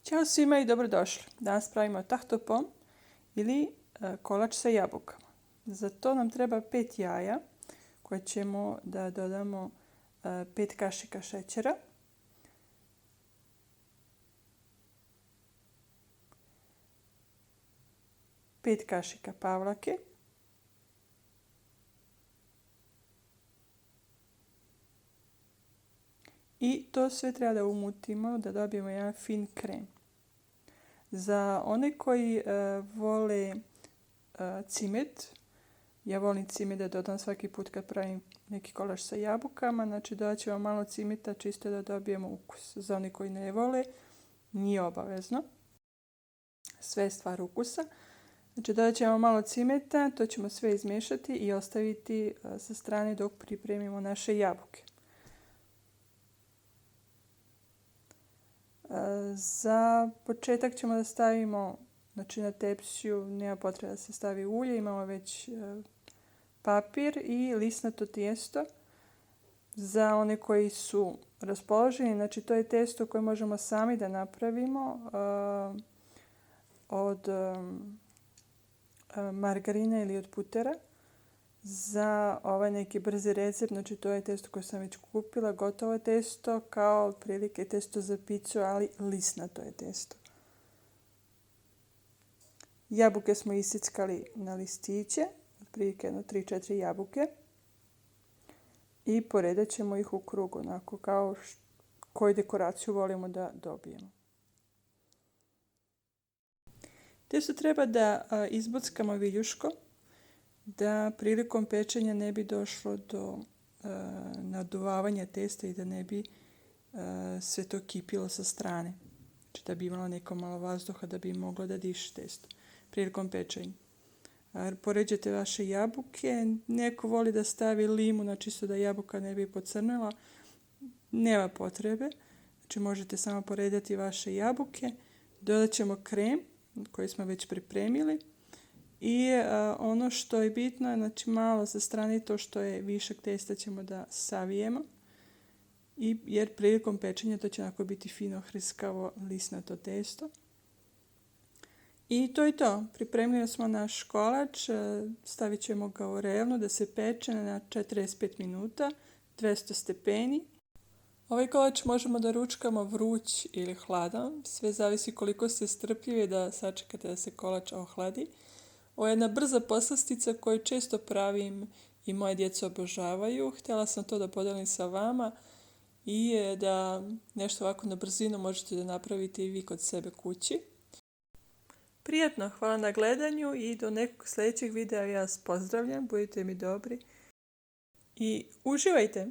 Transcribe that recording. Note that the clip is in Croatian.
Ćao svima i dobrodošli. Danas pravimo tarte aux pommes ili kolač sa jabukama. Za to nam treba 5 jaja koje ćemo da dodamo 5 kašika šećera, pet kašika pavlake, i to sve treba da umutimo da dobijemo jedan fin krem. Za one koji vole cimet, ja volim cimet da dodam svaki put kad pravim neki kolač sa jabukama, znači dodat ćemo malo cimeta čisto da dobijemo ukus. Za one koji ne vole, nije obavezno. Sve je stvar ukusa. Znači dodat ćemo malo cimeta, to ćemo sve izmiješati i ostaviti sa strane dok pripremimo naše jabuke. Za početak ćemo da stavimo, znači na tepsiju nema potrebe da se stavi ulje, imamo već papir i lisnato tijesto. Za one koji su raspoloženi, znači to je testo koje možemo sami da napravimo od margarina ili od putera. Za ovaj neki brzi recept, znači to je testo koje sam već kupila, gotovo testo, kao otprilike testo za picu, ali lisnato je testo. Jabuke smo isickali na listiće, otprilike 3-4 jabuke. I poredat ćemo ih u krug, onako kao koju dekoraciju volimo da dobijemo. Testo treba da izbockamo viljuško, da prilikom pečenja ne bi došlo do naduvavanja testa i da ne bi sve to kipilo sa strane. Znači da bi imalo neko malo vazduha da bi moglo da diše testo prilikom pečenja. Poređate vaše jabuke, neko voli da stavi limun, čisto da jabuka ne bi pocrnela, nema potrebe. Znači možete samo poredati vaše jabuke, dodat ćemo krem koji smo već pripremili. I ono što je bitno, znači malo sa strane to što je višak testa ćemo da savijemo, jer prilikom pečenja to će onako biti fino hrskavo lisnato testo. I to je to. Pripremili smo naš kolač, stavit ćemo ga u revnu da se peče na 45 minuta, 200 stepeni. Ovaj kolač možemo da ručkamo vruć ili hladan, sve zavisi koliko ste strpljivi da sačekate da se kolač ohladi. Ovo je jedna brza poslastica koju često pravim i moje djeca obožavaju. Htjela sam to da podelim sa vama i da nešto ovako na brzinu možete da napravite i vi kod sebe kući. Prijatno, hvala na gledanju i do nekog sljedećeg videa ja vas pozdravljam, budite mi dobri i uživajte!